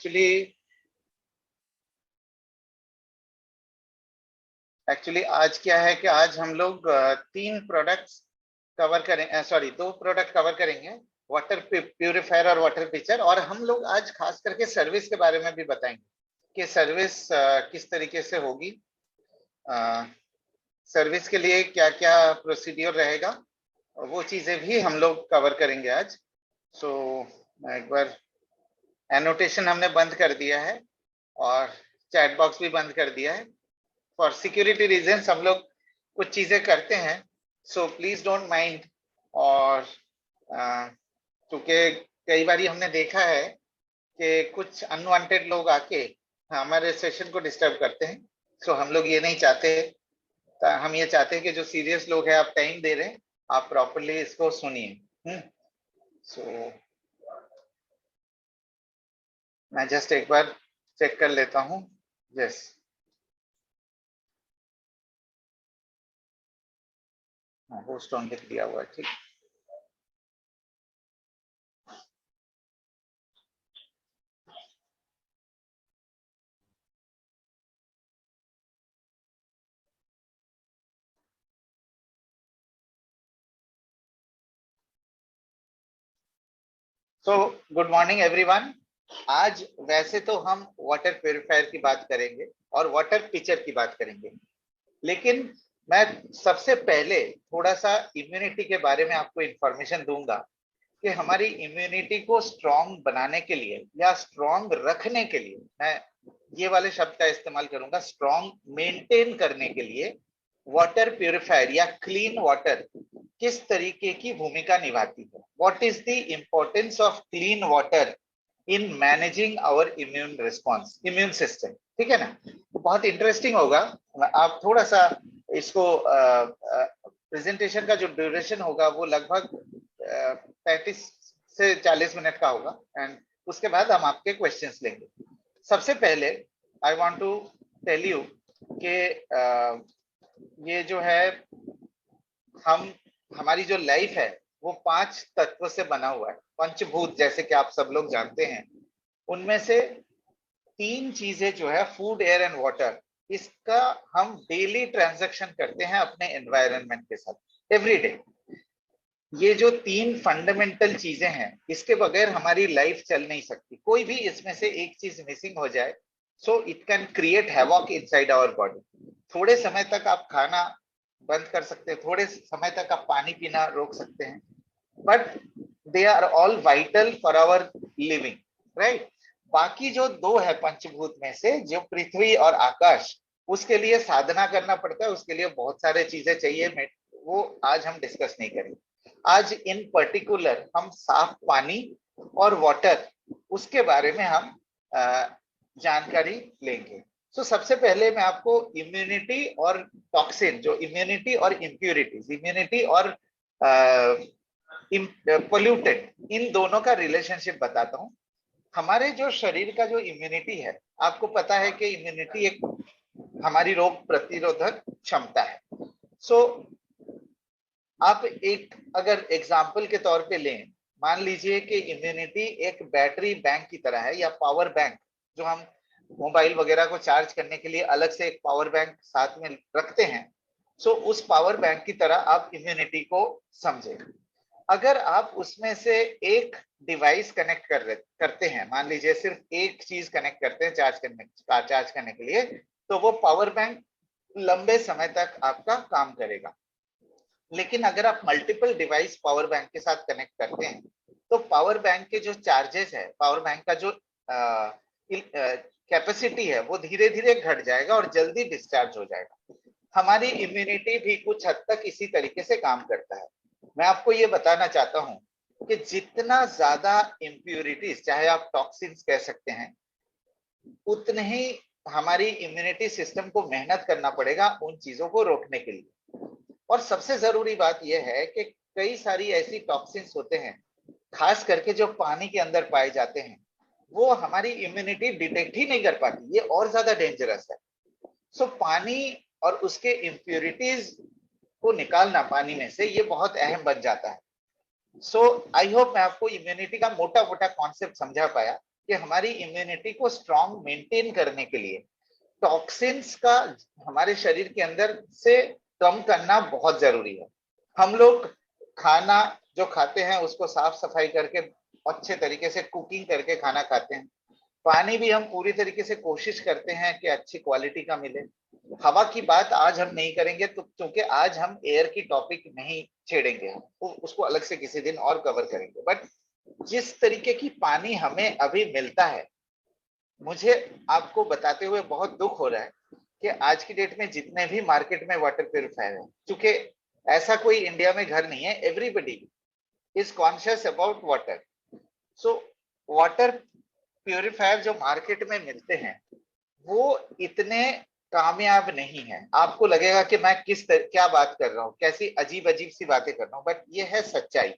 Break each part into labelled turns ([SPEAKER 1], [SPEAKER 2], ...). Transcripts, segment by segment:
[SPEAKER 1] Actually आज क्या है कि आज हम लोग तीन प्रोडक्ट्स कवर करें, सॉरी दो प्रोडक्ट कवर करेंगे, वाटर प्यूरिफायर और वाटर पिचर। और हम लोग आज खास करके सर्विस के बारे में भी बताएंगे कि सर्विस किस तरीके से होगी, सर्विस के लिए क्या क्या प्रोसीड्यूर रहेगा, वो चीजें भी हम लोग कवर करेंगे आज। सो एक बार एनोटेशन हमने बंद कर दिया है और चैट बॉक्स भी बंद कर दिया है। फॉर सिक्योरिटी रीजंस हम लोग कुछ चीजें करते हैं, सो प्लीज डोंट माइंड। और क्योंकि कई बार हमने देखा है कि कुछ अनवांटेड लोग आके हमारे सेशन को डिस्टर्ब करते हैं, सो हम लोग ये नहीं चाहते। हम ये चाहते हैं कि जो सीरियस लोग हैं, आप टाइम दे रहे हैं, आप प्रॉपरली इसको सुनिए। सो मैं जस्ट एक बार चेक कर लेता हूँ। यस, होस्ट ऑन लिख दिया हुआ है, ठीक। So good morning everyone. आज वैसे तो हम वाटर प्यूरिफायर की बात करेंगे और वाटर पिचर की बात करेंगे, लेकिन मैं सबसे पहले थोड़ा सा इम्यूनिटी के बारे में आपको इंफॉर्मेशन दूंगा कि हमारी इम्यूनिटी को स्ट्रांग बनाने के लिए या स्ट्रांग रखने के लिए, मैं ये वाले शब्द का इस्तेमाल करूंगा, स्ट्रांग मेंटेन करने के लिए वाटर प्यूरिफायर या क्लीन वाटर किस तरीके की भूमिका निभाती है। What is the importance of clean water in managing our immune response, immune system, ठीक है ना। बहुत इंटरेस्टिंग होगा। आप थोड़ा सा इसको प्रेजेंटेशन का जो ड्यूरेशन होगा वो लगभग 35 से 40 मिनट का होगा, एंड उसके बाद हम आपके क्वेश्चंस लेंगे। सबसे पहले I want to tell you कि ये जो है हमारी जो लाइफ है वो 5 तत्व से बना हुआ है, पंचभूत जैसे कि आप सब लोग जानते हैं। उनमें से 3 चीजें जो है फूड, एयर एंड वाटर, इसका हम डेली ट्रांजैक्शन करते हैं अपने एनवायरनमेंट के साथ एवरी डे। ये जो 3 फंडामेंटल चीजें हैं, इसके बगैर हमारी लाइफ चल नहीं सकती। कोई भी इसमें से एक चीज मिसिंग हो जाए, so it can create havoc inside our body. थोड़े समय तक आप खाना बंद कर सकते हैं, थोड़े समय तक आप पानी पीना रोक सकते हैं, but they are all vital for our living, right. बाकी जो 2 है पंचभूत में से, जो पृथ्वी और आकाश, उसके लिए साधना करना पड़ता है, उसके लिए बहुत सारे चीजें चाहिए, वो आज हम डिस्कस नहीं करेंगे। आज इन पर्टिकुलर हम साफ पानी और वाटर, उसके बारे में हम जानकारी लेंगे। तो सबसे पहले मैं आपको इम्यूनिटी और टॉक्सिन, जो इम्यूनिटी और इम्प्यूरिटीज, इम्यूनिटी और पोल्यूटेड, इन दोनों का रिलेशनशिप बताता हूं। हमारे जो शरीर का जो इम्यूनिटी है, आपको पता है कि इम्यूनिटी एक हमारी रोग प्रतिरोधक क्षमता है। सो आप एक अगर एग्जाम्पल के तौर पे लें, मान लीजिए कि इम्यूनिटी एक बैटरी बैंक की तरह है, या पावर बैंक, जो हम मोबाइल वगैरह को चार्ज करने के लिए अलग से एक पावर बैंक साथ में रखते हैं। सो उस पावर बैंक की तरह आप इम्यूनिटी को समझे। अगर आप उसमें से एक डिवाइस कनेक्ट करते हैं, मान लीजिए सिर्फ एक चीज कनेक्ट करते हैं चार्ज करने के लिए, तो वो पावर बैंक लंबे समय तक आपका काम करेगा। लेकिन अगर आप मल्टीपल डिवाइस पावर बैंक के साथ कनेक्ट करते हैं, तो पावर बैंक के जो चार्जेस है, पावर बैंक का जो कैपेसिटी है, वो धीरे धीरे घट जाएगा और जल्दी डिस्चार्ज हो जाएगा। हमारी इम्यूनिटी भी कुछ हद तक इसी तरीके से काम करता है। मैं आपको ये बताना चाहता हूं कि जितना ज्यादा इम्प्यूरिटीज, चाहे आप टॉक्सिन्स कह सकते हैं, उतने ही हमारी इम्यूनिटी सिस्टम को मेहनत करना पड़ेगा उन चीजों को रोकने के लिए। और सबसे जरूरी बात यह है कि कई सारी ऐसी टॉक्सिन्स होते हैं, खास करके जो पानी के अंदर पाए जाते हैं, वो हमारी इम्यूनिटी डिटेक्ट ही नहीं कर पाती। ये और ज्यादा डेंजरस है। सो पानी और उसके इम्प्यूरिटीज को निकालना पानी में से, ये बहुत अहम बन जाता है। सो आई होप मैं आपको इम्यूनिटी का मोटा मोटा कॉन्सेप्ट समझा पाया कि हमारी इम्यूनिटी को स्ट्रांग मेंटेन करने के लिए टॉक्सिन्स का हमारे शरीर के अंदर से कम करना बहुत जरूरी है। हम लोग खाना जो खाते हैं उसको साफ सफाई करके अच्छे तरीके से कुकिंग करके खाना खाते हैं। पानी भी हम पूरी तरीके से कोशिश करते हैं कि अच्छी क्वालिटी का मिले। हवा की बात आज हम नहीं करेंगे तो क्योंकि आज हम एयर की टॉपिक नहीं छेड़ेंगे, हम उसको अलग से किसी दिन और कवर करेंगे। बट जिस तरीके की पानी हमें अभी मिलता है, मुझे आपको बताते हुए बहुत दुख हो रहा है कि आज की डेट में जितने भी मार्केट में वाटर प्यूरिफायर है, क्योंकि ऐसा कोई इंडिया में घर नहीं है, everybody is conscious about water. So water purifier जो मार्केट में मिलते हैं वो इतने कामयाब नहीं है। आपको लगेगा कि मैं क्या बात कर रहा हूँ, कैसी अजीब अजीब सी बातें कर रहा हूँ, बट ये है सच्चाई।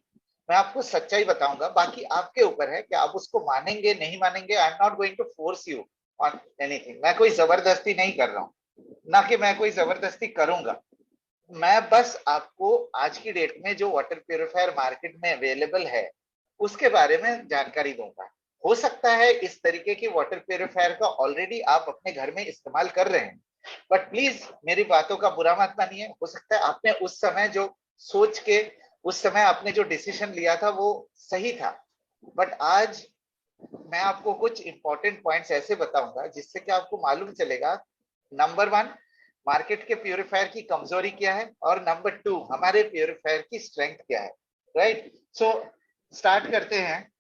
[SPEAKER 1] मैं आपको सच्चाई बताऊंगा, बाकी आपके ऊपर है कि आप उसको मानेंगे नहीं मानेंगे। I am not going to force you on anything. मैं कोई जबरदस्ती नहीं कर रहा हूँ, ना कि मैं कोई जबरदस्ती करूंगा। मैं बस आपको आज की डेट में जो वाटर प्यूरिफायर मार्केट में अवेलेबल है उसके बारे में जानकारी दूंगा। हो सकता है इस तरीके की वाटर प्यूरिफायर का ऑलरेडी आप अपने घर में इस्तेमाल कर रहे हैं, बट प्लीज मेरी बातों का बुरा मत मानिए। हो सकता है आपने उस समय जो सोच के उस समय आपने जो डिसीजन लिया था वो सही था, बट आज मैं आपको कुछ इंपॉर्टेंट पॉइंट्स ऐसे बताऊंगा जिससे कि आपको मालूम चलेगा, नंबर 1 मार्केट के प्यूरिफायर की कमजोरी क्या है, और नंबर 2 हमारे प्यूरिफायर की स्ट्रेंथ क्या है। राइट, सो स्टार्ट करते हैं।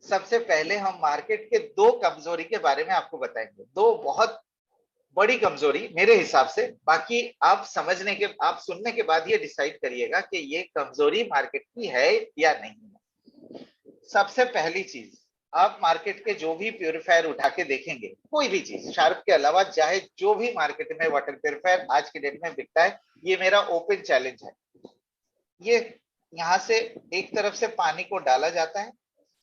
[SPEAKER 1] सबसे पहले हम मार्केट के 2 कमजोरी के बारे में आपको बताएंगे, 2 बहुत बड़ी कमजोरी मेरे हिसाब से। बाकी आप आप सुनने के बाद ये डिसाइड करिएगा कि ये कमजोरी मार्केट की है या नहीं है। सबसे पहली चीज, आप मार्केट के जो भी प्यूरिफायर उठा के देखेंगे, कोई भी चीज शार्प के अलावा चाहे जो भी मार्केट में वाटर प्यूरिफायर आज के डेट में बिकता है, ये मेरा ओपन चैलेंज है। ये यहाँ से एक तरफ से पानी को डाला जाता है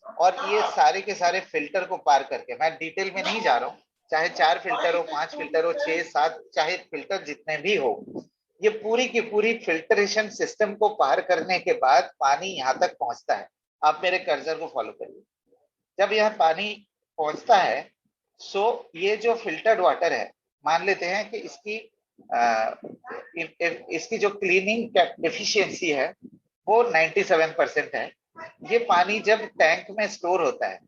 [SPEAKER 1] और ये सारे के सारे फिल्टर को पार करके, मैं डिटेल में नहीं जा रहा हूँ, चाहे 4 फिल्टर हो, 5 फिल्टर हो, 6 7 चाहे फिल्टर जितने भी हो, ये पूरी की पूरी फिल्टरेशन सिस्टम को पार करने के बाद पानी यहाँ तक पहुंचता है। आप मेरे कर्सर को फॉलो करिए। जब यह पानी पहुंचता है, सो ये जो फिल्टर्ड वाटर है, मान लेते हैं कि इसकी जो क्लीनिंग एफिशिएंसी है वो 97% है। ये पानी जब टैंक में स्टोर होता है,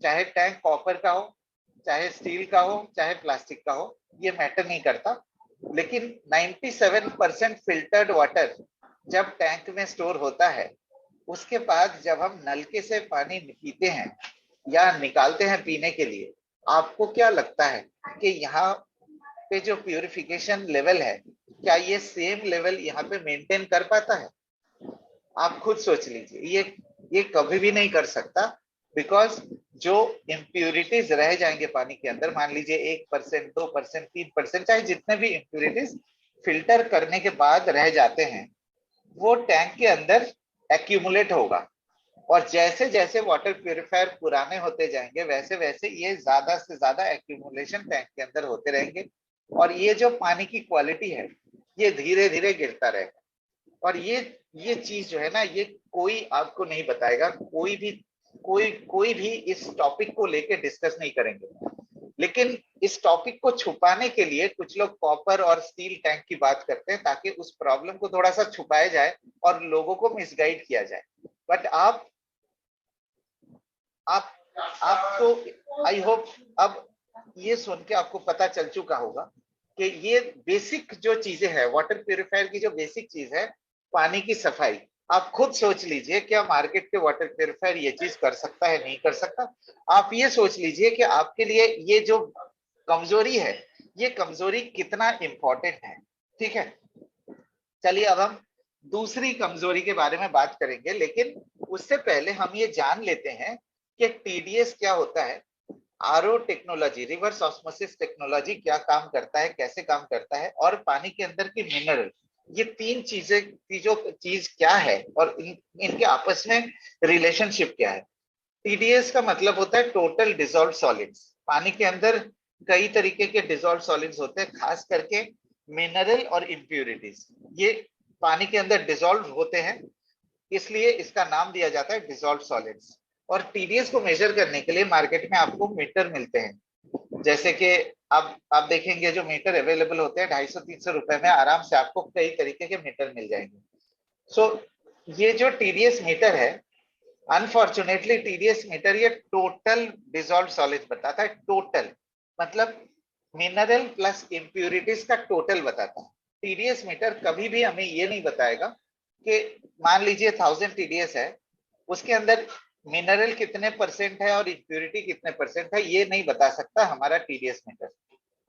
[SPEAKER 1] चाहे टैंक कॉपर का हो, चाहे स्टील का हो, चाहे प्लास्टिक का हो, ये मैटर नहीं करता, लेकिन 97% फिल्टर्ड वाटर जब टैंक में स्टोर होता है, उसके बाद जब हम नलके से पानी पीते हैं या निकालते हैं पीने के लिए, आपको क्या लगता है कि यहाँ पे जो प्यूरिफिकेशन लेवल है, क्या ये सेम लेवल यहाँ पे मेंटेन कर पाता है? आप खुद सोच लीजिए, ये कभी भी नहीं कर सकता, बिकॉज जो इम्प्यूरिटीज रह जाएंगे पानी के अंदर, मान लीजिए 1%, 2%, 3%, चाहे जितने भी इम्प्यूरिटीज फिल्टर करने के बाद रह जाते हैं, वो टैंक के अंदर एक्यूमुलेट होगा। और जैसे जैसे वाटर प्यूरिफायर पुराने होते जाएंगे, वैसे वैसे ये ज्यादा से ज्यादा एक्यूमुलेशन टैंक के अंदर होते रहेंगे, और ये जो पानी की क्वालिटी है ये धीरे धीरे गिरता रहेगा। और ये चीज जो है ना, ये कोई आपको नहीं बताएगा, कोई भी इस टॉपिक को लेके डिस्कस नहीं करेंगे। लेकिन इस टॉपिक को छुपाने के लिए कुछ लोग कॉपर और स्टील टैंक की बात करते हैं, ताकि उस प्रॉब्लम को थोड़ा सा छुपाया जाए और लोगों को मिसगाइड किया जाए। बट आप तो आई होप अब ये सुन के आपको पता चल चुका होगा कि ये बेसिक जो चीजें हैं, वाटर प्यूरिफायर की जो बेसिक चीज है, पानी की सफाई। आप खुद सोच लीजिए, क्या मार्केट के वाटर प्यूरिफायर ये चीज कर सकता है, नहीं कर सकता? आप ये सोच लीजिए कि आपके लिए ये जो कमजोरी है, ये कमजोरी कितना इंपॉर्टेंट है। ठीक है, चलिए अब हम दूसरी कमजोरी के बारे में बात करेंगे, लेकिन उससे पहले हम ये जान लेते हैं कि टीडीएस क्या होता है, RO technology, reverse osmosis technology क्या काम करता है, कैसे काम करता है, और पानी के अंदर की मिनरल, ये 3 चीजें की जो चीज क्या है और इनके आपस में रिलेशनशिप क्या है। टीडीएस का मतलब होता है टोटल डिसॉल्व सॉलिड्स। पानी के अंदर कई तरीके के डिसॉल्व सॉलिड्स होते हैं, खास करके मिनरल और इम्प्यूरिटीज, ये पानी के अंदर डिसॉल्व होते हैं, इसलिए इसका नाम दिया जाता है डिसॉल्व सॉलिड्स। और टीडीएस को मेजर करने के लिए मार्केट में आपको मीटर मिलते हैं। जैसे कि आप देखेंगे जो मीटर अवेलेबल होते हैं 250-300 रुपए में आराम से आपको कई तरीके के मीटर मिल जाएंगे। सो ये जो टीडीएस मीटर है, अनफॉर्चुनेटली टीडीएस मीटर ये टोटल डिजॉल्व सॉलिड बताता है। टोटल मतलब मिनरल प्लस इंप्यूरिटीज का टोटल बताता है। टीडीएस मीटर कभी भी हमें ये नहीं बताएगा कि मान लीजिए 1000 टीडीएस है, उसके अंदर मिनरल कितने परसेंट है और इंप्यूरिटी कितने परसेंट है, ये नहीं बता सकता हमारा टीडीएस मीटर।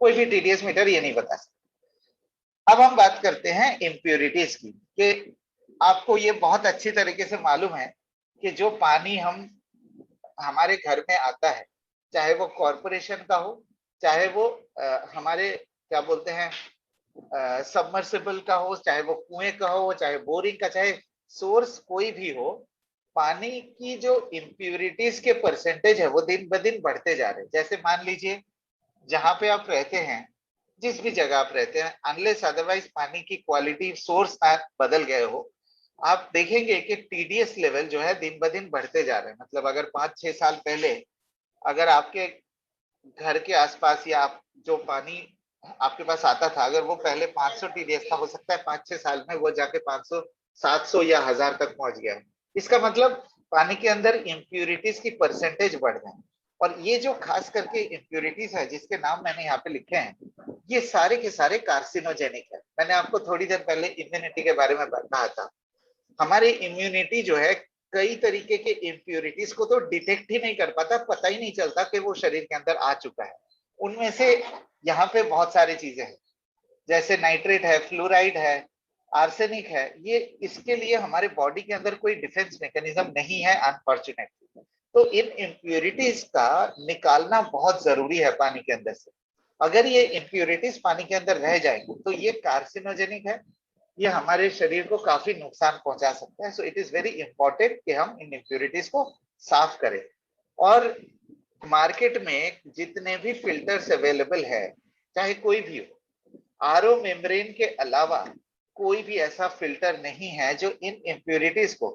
[SPEAKER 1] कोई भी टीडीएस मीटर ये नहीं बता सकता। अब हम बात करते हैं इंप्यूरिटीज की, कि आपको ये बहुत अच्छी तरीके से मालूम है कि जो पानी हम हमारे घर में आता है, चाहे वो कॉरपोरेशन का हो, चाहे वो हमारे क्या बोलते हैं सबमर्सिबल का हो, चाहे वो कुएं का हो, चाहे बोरिंग का, चाहे सोर्स कोई भी हो, पानी की जो इम्प्यूरिटीज के परसेंटेज है वो दिन ब दिन बढ़ते जा रहे हैं। जैसे मान लीजिए जहां पे आप रहते हैं, जिस भी जगह आप रहते हैं, अनलेस अदरवाइज पानी की क्वालिटी सोर्स ना बदल गए हो, आप देखेंगे कि टीडीएस लेवल जो है दिन ब दिन बढ़ते जा रहे हैं। मतलब अगर 5-6 साल पहले अगर आपके घर के आसपास या आप जो पानी आपके पास आता था, अगर वो पहले 500 टीडीएस था, हो सकता है 5-6 साल में वो जाके 500, 700 या 1000 तक पहुंच गया। इसका मतलब पानी के अंदर इम्प्यूरिटीज की परसेंटेज बढ़ गए। और ये जो खास करके इम्प्यूरिटीज है जिसके नाम मैंने यहाँ पे लिखे हैं, ये सारे के सारे कार्सिनोजेनिक है। मैंने आपको थोड़ी देर पहले इम्यूनिटी के बारे में कहा था। हमारी इम्यूनिटी जो है कई तरीके के इम्प्यूरिटीज को तो डिटेक्ट ही नहीं कर पाता, पता ही नहीं चलता कि वो शरीर के अंदर आ चुका है। उनमें से यहाँ पे बहुत सारी चीजें हैं, जैसे नाइट्रेट है, फ्लोराइड है, आर्सेनिक है। ये इसके लिए हमारे बॉडी के अंदर कोई डिफेंस मैकेनिज्म नहीं है अनफॉर्चुनेटली। तो इन इम्प्यूरिटीज का निकालना बहुत जरूरी है पानी के अंदर से। अगर ये इम्प्यूरिटीज पानी के अंदर रह जाएंगे तो ये कार्सिनोजेनिक है, ये हमारे शरीर को काफी नुकसान पहुंचा सकता है। So it is very important कि हम इन इम्प्यूरिटीज को साफ करें। और मार्केट में जितने भी फिल्टर्स अवेलेबल है, चाहे कोई भी हो, आरओ मेम्ब्रेन के अलावा कोई भी ऐसा फिल्टर नहीं है जो इन इम्प्यूरिटीज को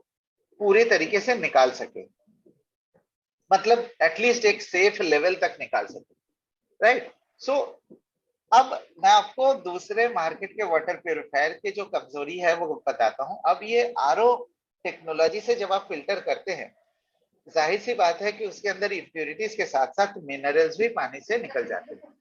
[SPEAKER 1] पूरे तरीके से निकाल सके, मतलब एटलीस्ट एक सेफ लेवल तक निकाल सके, राइट। सो अब मैं आपको दूसरे मार्केट के वाटर प्यूरिफायर की जो कमजोरी है वो बताता हूं। अब ये आरओ टेक्नोलॉजी से जब आप फिल्टर करते हैं, जाहिर सी बात है कि उसके अंदर इम्प्यूरिटीज के साथ साथ मिनरल्स भी पानी से निकल जाते हैं।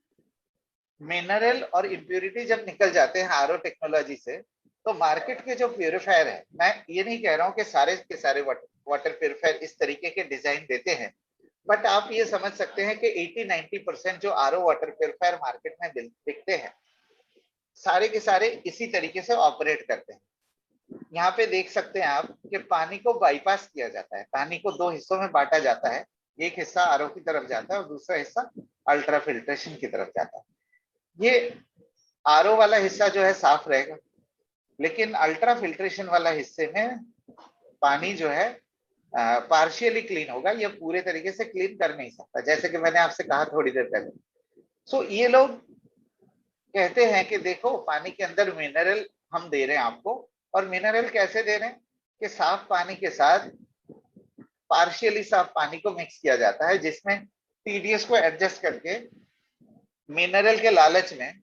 [SPEAKER 1] मिनरल और इम्प्यूरिटी जब निकल जाते हैं आरओ टेक्नोलॉजी से, तो मार्केट के जो प्यूरिफायर है, मैं ये नहीं कह रहा हूं कि सारे के सारे वाटर प्यूरिफायर इस तरीके के डिजाइन देते हैं, बट आप ये समझ सकते हैं कि 80-90% जो आरओ वाटर प्यूरिफायर मार्केट में बिकते हैं, सारे के सारे इसी तरीके से ऑपरेट करते हैं। यहाँ पे देख सकते हैं आप कि पानी को बाईपास किया जाता है, पानी को दो हिस्सों में बांटा जाता है। एक हिस्सा आरओ की तरफ जाता है और दूसरा हिस्सा अल्ट्रा फिल्ट्रेशन की तरफ जाता है। ये आरओ वाला हिस्सा जो है साफ रहेगा, लेकिन अल्ट्रा फिल्ट्रेशन वाला हिस्से में पानी जो है पार्शियली क्लीन होगा, ये पूरे तरीके से क्लीन कर नहीं सकता, जैसे कि मैंने आपसे कहा थोड़ी देर पहले। सो ये लोग कहते हैं कि देखो पानी के अंदर मिनरल हम दे रहे हैं आपको, और मिनरल कैसे दे रहे हैं कि साफ पानी के साथ पार्शियली साफ पानी को मिक्स किया जाता है, जिसमें टीडीएस को एडजस्ट करके मिनरल के लालच में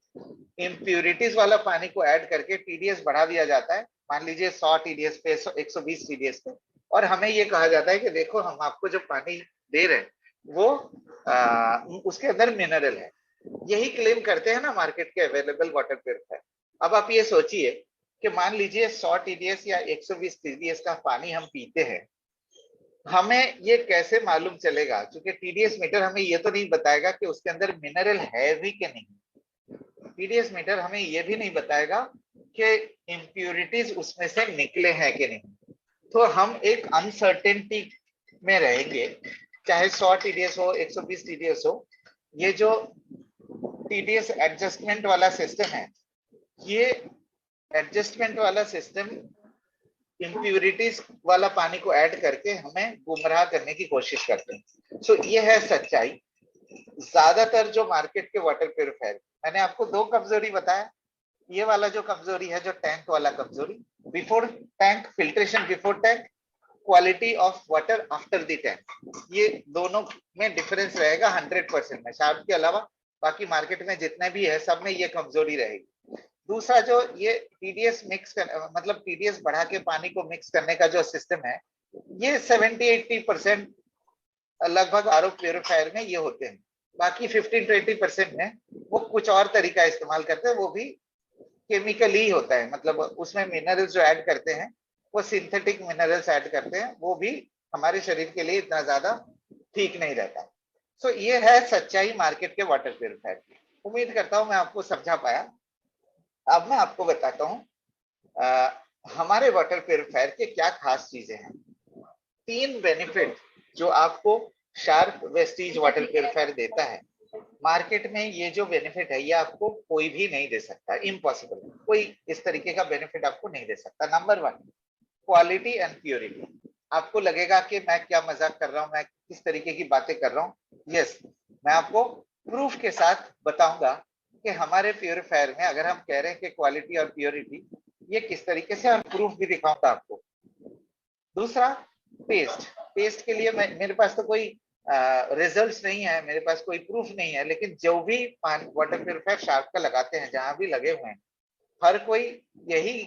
[SPEAKER 1] इम्प्यूरिटीज वाला पानी को ऐड करके टीडीएस बढ़ा दिया जाता है। मान लीजिए 100 टीडीएस पे, 120 टीडीएस पे, और हमें ये कहा जाता है कि देखो हम आपको जो पानी दे रहे हैं वो उसके अंदर मिनरल है। यही क्लेम करते हैं ना मार्केट के अवेलेबल वाटर प्यूरिफायर। अब आप ये सोचिए कि मान लीजिए 100 टीडीएस या 120 टीडीएस का पानी हम पीते हैं, हमें ये कैसे मालूम चलेगा, क्योंकि टीडीएस मीटर हमें ये तो नहीं बताएगा कि उसके अंदर मिनरल है भी कि नहीं। टीडीएस मीटर हमें ये भी नहीं बताएगा कि इम्प्यूरिटीज उसमें से निकले हैं कि नहीं। तो हम एक अनसर्टेनिटी में रहेंगे, चाहे 100 टीडीएस हो, 120 टीडीएस हो। ये जो टीडीएस एडजस्टमेंट वाला सिस्टम है, ये एडजस्टमेंट वाला सिस्टम इम्प्यूरिटीज वाला पानी को ऐड करके हमें गुमराह करने की कोशिश करते हैं। सो ये है सच्चाई। ज्यादातर जो मार्केट के वाटर प्यूरिफायर, मैंने आपको दो कमजोरी बताया। ये वाला जो कमजोरी है, जो टैंक वाला कमजोरी, before tank filtration, before tank, quality of water after the tank, ये दोनों में डिफरेंस रहेगा 100% में। शार्प के अलावा बाकी मार्केट में जितने भी है सब में ये कमजोरी रहेगी। दूसरा जो ये टीडीएस मिक्स कर, मतलब टीडीएस बढ़ा के पानी को मिक्स करने का जो सिस्टम है, ये 70-80% लगभग आरओ प्यूरिफायर में ये होते हैं। बाकी 15-20% में वो कुछ और तरीका इस्तेमाल करते हैं, वो भी केमिकल ही होता है, मतलब उसमें मिनरल्स जो ऐड करते हैं वो सिंथेटिक मिनरल्स ऐड करते हैं, वो भी हमारे शरीर के लिए इतना ज्यादा ठीक नहीं रहता। सो ये है सच्चाई मार्केट के वाटर प्यूरिफायर की। उम्मीद करता हूं मैं आपको समझा पाया। अब मैं आपको बताता हूं हमारे वाटर प्यूरिफायर के क्या खास चीजें हैं। 3 बेनिफिट जो आपको शार्प वेस्टीज वाटर प्यूरिफायर देता है, मार्केट में ये जो बेनिफिट है ये आपको कोई भी नहीं दे सकता, इम्पॉसिबल, कोई इस तरीके का बेनिफिट आपको नहीं दे सकता। Number 1, quality and purity. आपको लगेगा कि मैं क्या मजाक कर रहा हूं, मैं किस तरीके की बातें कर रहा हूं। यस, मैं आपको प्रूफ के साथ बताऊंगा कि हमारे प्योरीफायर में अगर हम कह रहे हैं कि क्वालिटी और प्योरिटी, ये किस तरीके से, और प्रूफ भी दिखाऊंगा आपको। दूसरा, टेस्ट के लिए मेरे पास तो कोई रिजल्ट्स नहीं है, मेरे पास कोई प्रूफ नहीं है, लेकिन जो भी वाटर प्योरीफायर शार्प का लगाते हैं, जहां भी लगे हुए हैं, हर कोई यही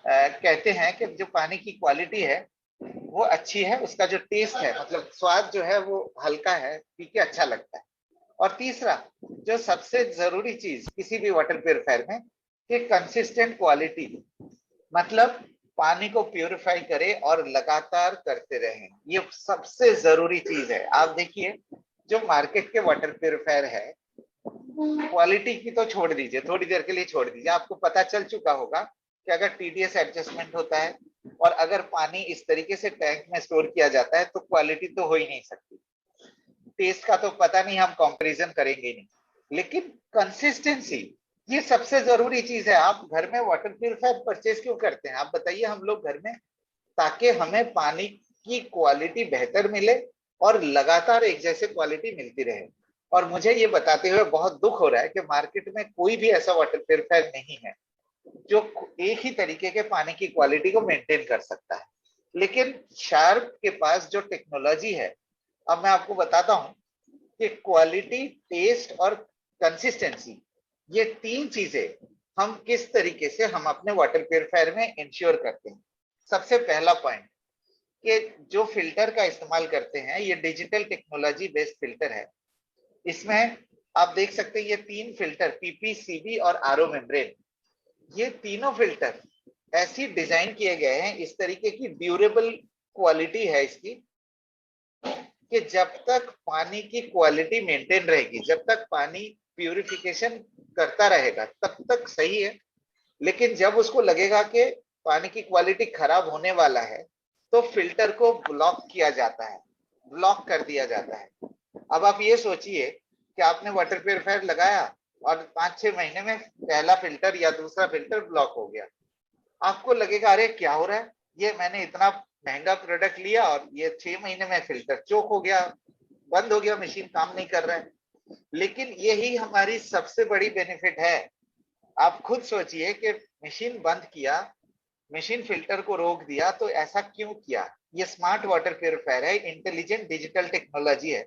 [SPEAKER 1] कहते हैं कि जो पानी की क्वालिटी है वो अच्छी है, उसका जो टेस्ट है, मतलब स्वाद जो है वो हल्का है, पी के अच्छा लगता है। और तीसरा, जो सबसे जरूरी चीज किसी भी वाटर प्योरीफायर में, कि कंसिस्टेंट क्वालिटी, मतलब पानी को प्यूरिफाई करे और लगातार करते रहें, ये सबसे जरूरी चीज है। आप देखिए जो मार्केट के वाटर प्यूरिफायर है, क्वालिटी की तो छोड़ दीजिए, थोड़ी देर के लिए छोड़ दीजिए, आपको पता चल चुका होगा कि अगर टीडीएस एडजस्टमेंट होता है और अगर पानी इस तरीके से टैंक में स्टोर किया जाता है तो क्वालिटी तो हो ही नहीं सकती। टेस्ट का तो पता नहीं, हम कंपैरिजन करेंगे नहीं, लेकिन कंसिस्टेंसी ये सबसे जरूरी चीज है। आप घर में वाटर प्यूरिफायर परचेज क्यों करते हैं, आप बताइए। हम लोग घर में ताकि हमें पानी की क्वालिटी बेहतर मिले और लगातार एक जैसे क्वालिटी मिलती रहे। और मुझे ये बताते हुए बहुत दुख हो रहा है कि मार्केट में कोई भी ऐसा वाटर प्यूरिफायर नहीं है जो एक ही तरीके के पानी की क्वालिटी को मेंटेन कर सकता है। लेकिन शार्प के पास जो टेक्नोलॉजी है, अब मैं आपको बताता हूं कि क्वालिटी, टेस्ट और कंसिस्टेंसी, ये 3 चीजें हम किस तरीके से हम अपने वाटर प्यूरिफायर में इंश्योर करते हैं। सबसे पहला पॉइंट, कि जो फिल्टर का इस्तेमाल करते हैं ये डिजिटल टेक्नोलॉजी बेस्ड फिल्टर है। इसमें आप देख सकते हैं ये 3 फिल्टर, पीपी, सीबी और आरओ मेम्ब्रेन, ये तीनों फिल्टर ऐसी डिजाइन किए गए हैं, इस तरीके की ड्यूरेबल क्वालिटी है इसकी, कि जब तक पानी की क्वालिटी मेंटेन रहेगी, जब तक पानी प्यूरिफिकेशन करता रहेगा तब तक सही है। लेकिन जब उसको लगेगा कि पानी की क्वालिटी खराब होने वाला है तो फिल्टर को ब्लॉक किया जाता है, ब्लॉक कर दिया जाता है। अब आप ये सोचिए कि आपने वाटर प्यूरिफायर लगाया और 5-6 महीने में पहला फिल्टर या दूसरा फिल्टर ब्लॉक हो गया, आपको लगेगा अरे क्या हो रहा है, ये मैंने इतना महंगा प्रोडक्ट लिया और ये 6 महीने में फिल्टर चोक हो गया, बंद हो गया, मशीन काम नहीं कर रहा है। लेकिन यही हमारी सबसे बड़ी बेनिफिट है। आप खुद सोचिए कि मशीन बंद किया, मशीन फिल्टर को रोक दिया, तो ऐसा क्यों किया? ये स्मार्ट वाटर प्यूरिफायर है, इंटेलिजेंट डिजिटल टेक्नोलॉजी है।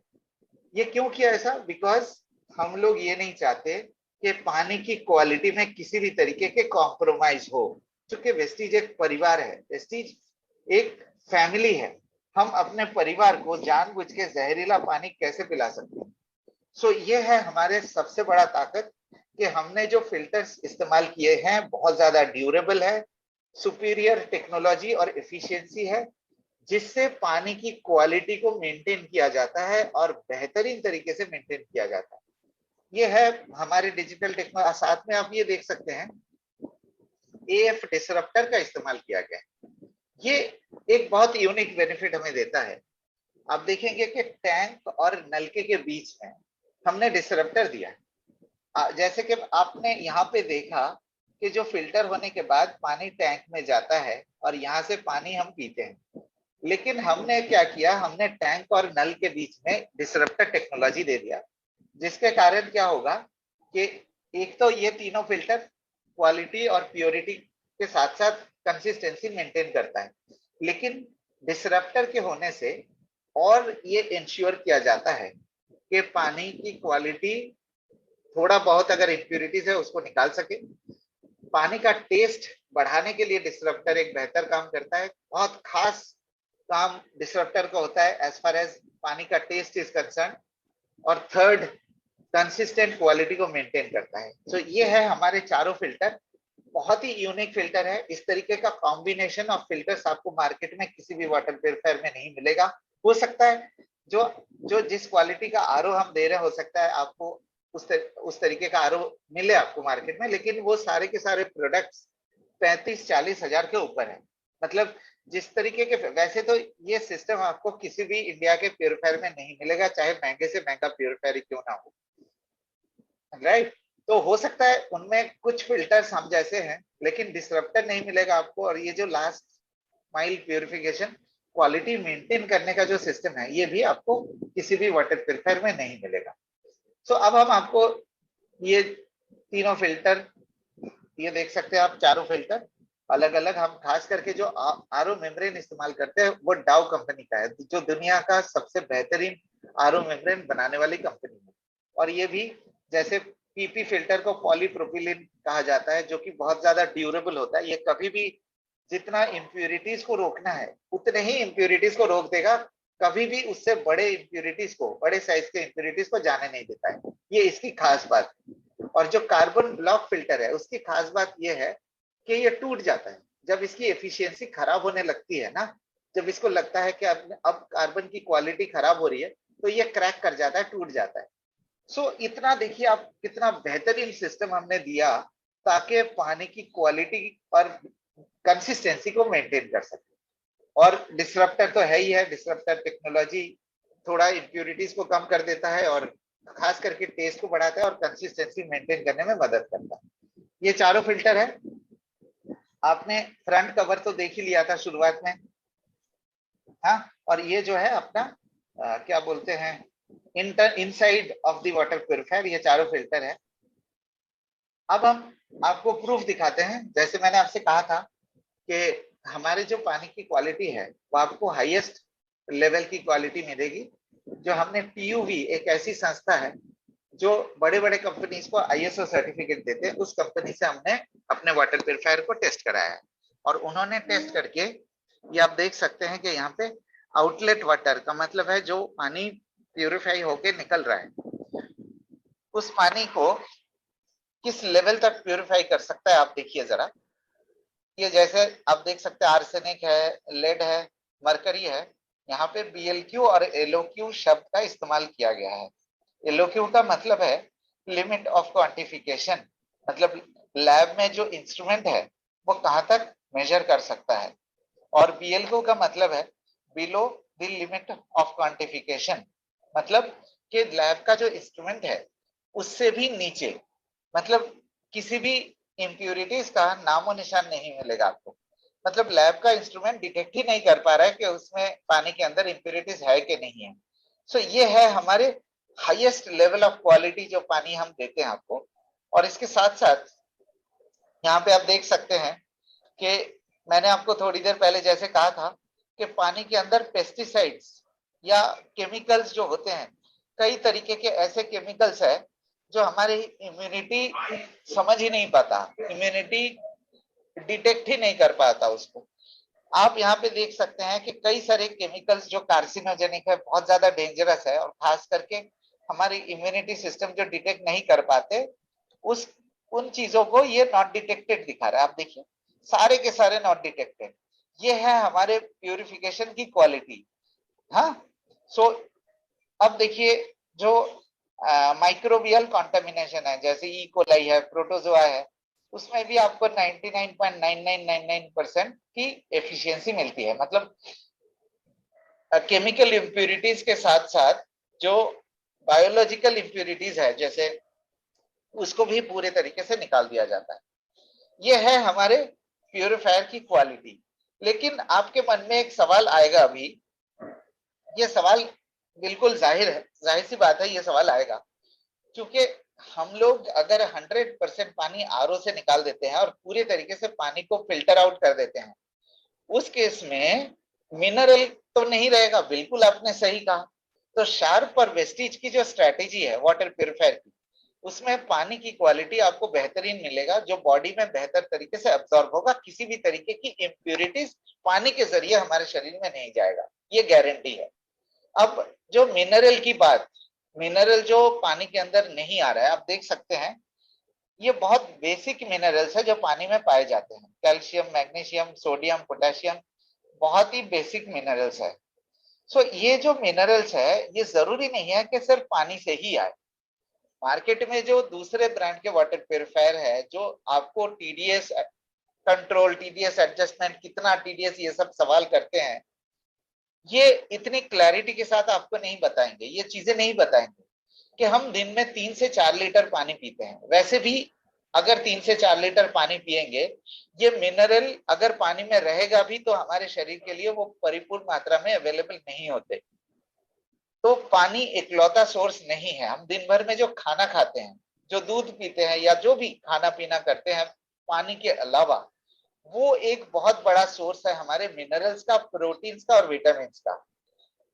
[SPEAKER 1] ये क्यों किया ऐसा? बिकॉज हम लोग ये नहीं चाहते कि पानी की क्वालिटी में किसी भी तरीके के कॉम्प्रोमाइज हो। क्योंकि वेस्टीज एक परिवार है, वेस्टीज एक फैमिली है, हम अपने परिवार को जानबूझ के जहरीला पानी कैसे पिला सकते हैं? सो ये है हमारे सबसे बड़ा ताकत, कि हमने जो फिल्टर्स इस्तेमाल किए हैं बहुत ज्यादा ड्यूरेबल है, सुपीरियर टेक्नोलॉजी और एफिशिएंसी है, जिससे पानी की क्वालिटी को मेंटेन किया जाता है और बेहतरीन तरीके से मेंटेन किया जाता है। ये है हमारे डिजिटल टेक्नोलॉजी। साथ में आप ये देख सकते हैं एएफ डिसरप्टर का इस्तेमाल किया गया है। ये एक बहुत यूनिक बेनिफिट हमें देता है। आप देखेंगे कि टैंक और नलके के बीच में हमने डिसरप्टर दिया है। जैसे कि आपने यहाँ पे देखा कि जो फिल्टर होने के बाद पानी टैंक में जाता है और यहाँ से पानी हम पीते हैं, लेकिन हमने क्या किया, हमने टैंक और नल के बीच में डिसरप्टर टेक्नोलॉजी दे दिया, जिसके कारण क्या होगा कि एक तो ये तीनों फिल्टर क्वालिटी और प्योरिटी के साथ साथ कंसिस्टेंसी मेंटेन करता है, लेकिन डिसरप्टर के होने से और ये इंश्योर किया जाता है कि पानी की क्वालिटी, थोड़ा बहुत अगर इम्प्यूरिटीज है उसको निकाल सके। पानी का टेस्ट बढ़ाने के लिए डिसरप्टर एक बेहतर काम करता है। बहुत खास काम डिसरप्टर का होता है एज फार एज पानी का टेस्ट इज कंसर्न। और थर्ड, कंसिस्टेंट क्वालिटी को मेंटेन करता है। तो ये है हमारे चारों फिल्टर। बहुत ही यूनिक फिल्टर है। इस तरीके का कॉम्बिनेशन ऑफ फिल्टर्स आपको मार्केट में किसी भी वाटर प्यूरिफायर में नहीं मिलेगा। हो सकता है जो जो जिस क्वालिटी का आरओ हम दे रहे हैं, हो सकता है आपको उस तरीके का आरओ मिले आपको मार्केट में, लेकिन वो सारे के सारे प्रोडक्ट्स 35-40 हजार के ऊपर है। मतलब जिस तरीके के, वैसे तो ये सिस्टम आपको किसी भी इंडिया के प्यूरिफायर में नहीं मिलेगा, चाहे महंगे से महंगा प्यूरिफायर क्यों ना हो, राइट। तो हो सकता है उनमें कुछ फिल्टर्स हम जैसे हैं, लेकिन डिसरप्टर नहीं मिलेगा आपको। और ये जो last mile purification quality maintain करने का जो सिस्टम है, ये भी आपको किसी भी वाटर प्यूरिफायर में नहीं मिलेगा। सो अब हम आपको ये तीनों फिल्टर, ये देख सकते हैं आप, चारों फिल्टर अलग अलग। हम खास करके जो आरओ मेम्ब्रेन इस्तेमाल करते हैं वो डाउ कंपनी का है, जो दुनिया का सबसे बेहतरीन आरओ मेम्ब्रेन बनाने वाली कंपनी है। और ये भी जैसे पीपी फिल्टर को पॉलीप्रोपिलीन कहा जाता है, जो कि बहुत ज्यादा ड्यूरेबल होता है। ये कभी भी, जितना इम्प्यूरिटीज को रोकना है उतने ही इम्प्यूरिटीज को रोक देगा, कभी भी उससे बड़े इम्प्यूरिटीज को, बड़े साइज के इम्प्यूरिटीज को जाने नहीं देता है। ये इसकी खास बात है। और जो कार्बन ब्लॉक फिल्टर है उसकी खास बात यह है कि ये टूट जाता है जब इसकी एफिशिएंसी खराब होने लगती है ना। जब इसको लगता है कि अब कार्बन की क्वालिटी खराब हो रही है, तो ये क्रैक कर जाता है, टूट जाता है। सो इतना देखिए आप, कितना बेहतरीन सिस्टम हमने दिया ताकि पानी की क्वालिटी और कंसिस्टेंसी को मेंटेन कर सके। और डिसरप्टर तो है ही है। डिसरप्टर टेक्नोलॉजी थोड़ा इम्प्यूरिटीज को कम कर देता है और खास करके टेस्ट को बढ़ाता है और कंसिस्टेंसी मेंटेन करने में मदद करता है। ये चारों फिल्टर है। आपने फ्रंट कवर तो देख ही लिया था शुरुआत में, हाँ। और ये जो है अपना क्या बोलते हैं, inside of the water purifier, ये चारों फिल्टर है। अब हम आपको प्रूफ दिखाते हैं। जैसे मैंने आपसे कहा था कि हमारे जो पानी की क्वालिटी है वो आपको हाईएस्ट लेवल की क्वालिटी मिलेगी। जो हमने पीयूवी, एक ऐसी संस्था है जो बड़े बड़े कंपनीज को आईएसओ सर्टिफिकेट देते हैं, उस कंपनी से हमने अपने वाटर प्यूरिफायर को टेस्ट कराया है। और उन्होंने टेस्ट करके, ये आप देख सकते हैं कि यहाँ पे आउटलेट वाटर का मतलब है जो पानी प्यूरिफाई होके निकल रहा है, उस पानी को किस लेवल तक प्यूरिफाई कर सकता है आप देखिए जरा। ये जैसे आप देख सकते हैं आर्सेनिक है, लेड है, मरकरी है। यहाँ पे बीएलक्यू और एलओक्यू शब्द का इस्तेमाल किया गया है। एलओक्यू का मतलब है लिमिट ऑफ क्वांटिफिकेशन, मतलब लैब में जो इंस्ट्रूमेंट है वो कहाँ तक मेजर कर सकता है। और बीएलक्यू का मतलब है below the limit of quantification, मतलब कि लैब का जो इंस्ट्रूमेंट है उससे भी नीचे, मतलब किसी भी इम्प्यूरिटीज का नामो निशान नहीं मिलेगा आपको। मतलब लैब का इंस्ट्रूमेंट डिटेक्ट ही नहीं कर पा रहा है कि उसमें पानी के अंदर इम्प्यूरिटीज है कि नहीं है। सो ये है हमारे हाईएस्ट लेवल ऑफ क्वालिटी जो पानी हम देते हैं आपको। और इसके साथ साथ यहाँ पे आप देख सकते हैं कि मैंने आपको थोड़ी देर पहले जैसे कहा था कि पानी के अंदर पेस्टिसाइड्स या केमिकल्स जो होते हैं, कई तरीके के ऐसे केमिकल्स है जो हमारी इम्यूनिटी समझ ही नहीं पाता, इम्यूनिटी डिटेक्ट ही नहीं कर पाता उसको। आप यहाँ पे देख सकते हैं कि कई सारे केमिकल्स जो कार्सिनोजेनिक है, बहुत ज्यादा डेंजरस है, और खास करके हमारी इम्यूनिटी सिस्टम जो डिटेक्ट नहीं कर पाते, उस उन चीजों को ये नॉट डिटेक्टेड दिखा रहा है। आप देखिए सारे के सारे नॉट डिटेक्टेड। ये है हमारे प्यूरिफिकेशन की क्वालिटी, हाँ। सो अब देखिए जो माइक्रोबियल कॉन्टेमिनेशन है, जैसे ई कोलाई है, प्रोटोजोआ है, उसमें भी आपको 99.9999% की एफिशिएंसी मिलती है। मतलब केमिकल इम्प्यूरिटीज के साथ साथ जो बायोलॉजिकल इम्प्यूरिटीज है जैसे, उसको भी पूरे तरीके से निकाल दिया जाता है। ये है हमारे प्यूरिफायर की क्वालिटी। लेकिन आपके मन में एक सवाल आएगा अभी, ये सवाल बिल्कुल जाहिर है, जाहिर सी बात है ये सवाल आएगा, क्योंकि हम लोग अगर 100% पानी आरओ से निकाल देते हैं और पूरे तरीके से पानी को फिल्टर आउट कर देते हैं, उस केस में मिनरल तो नहीं रहेगा, बिल्कुल आपने सही कहा। तो शार्प और वेस्टीज की जो स्ट्रैटेजी है वाटर प्यूरिफायर की, उसमें पानी की क्वालिटी आपको बेहतरीन मिलेगा, जो बॉडी में बेहतर तरीके से अब्सॉर्ब होगा, किसी भी तरीके की इम्प्यूरिटीज पानी के जरिए हमारे शरीर में नहीं जाएगा, ये गारंटी है। अब जो मिनरल की बात, मिनरल जो पानी के अंदर नहीं आ रहा है, आप देख सकते हैं ये बहुत बेसिक मिनरल्स है जो पानी में पाए जाते हैं, कैल्शियम, मैग्नीशियम, सोडियम, पोटेशियम, बहुत ही बेसिक मिनरल्स है। सो ये जो मिनरल्स है ये जरूरी नहीं है कि सिर्फ पानी से ही आए। मार्केट में जो दूसरे ब्रांड के वाटर प्योरीफायर है जो आपको टीडीएस कंट्रोल, टीडीएस एडजस्टमेंट, कितना टीडीएस, ये सब सवाल करते हैं, ये इतनी क्लैरिटी के साथ आपको नहीं बताएंगे, ये चीजें नहीं बताएंगे कि हम दिन में 3 से 4 लीटर पानी पीते हैं। वैसे भी अगर 3 से 4 लीटर पानी पिएंगे, ये मिनरल अगर पानी में रहेगा भी तो हमारे शरीर के लिए वो परिपूर्ण मात्रा में अवेलेबल नहीं होते। तो पानी इकलौता सोर्स नहीं है। हम दिन भर में जो खाना खाते हैं, जो दूध पीते हैं, या जो भी खाना पीना करते हैं पानी के अलावा, वो एक बहुत बड़ा सोर्स है हमारे मिनरल्स का, प्रोटीन्स का और विटामिन का।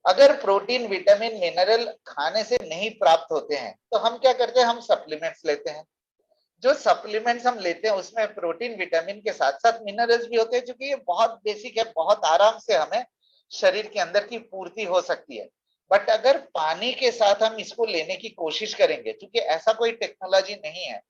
[SPEAKER 1] अगर प्रोटीन, विटामिन, मिनरल खाने से नहीं प्राप्त होते हैं तो हम क्या करते हैं, हम सप्लीमेंट्स लेते हैं। जो सप्लीमेंट्स हम लेते हैं उसमें प्रोटीन, विटामिन के साथ साथ मिनरल्स भी होते हैं, क्योंकि ये बहुत बेसिक है, बहुत आराम से हमें शरीर के अंदर की पूर्ति हो सकती है। बट अगर पानी के साथ हम इसको लेने की कोशिश करेंगे, क्योंकि ऐसा कोई टेक्नोलॉजी नहीं है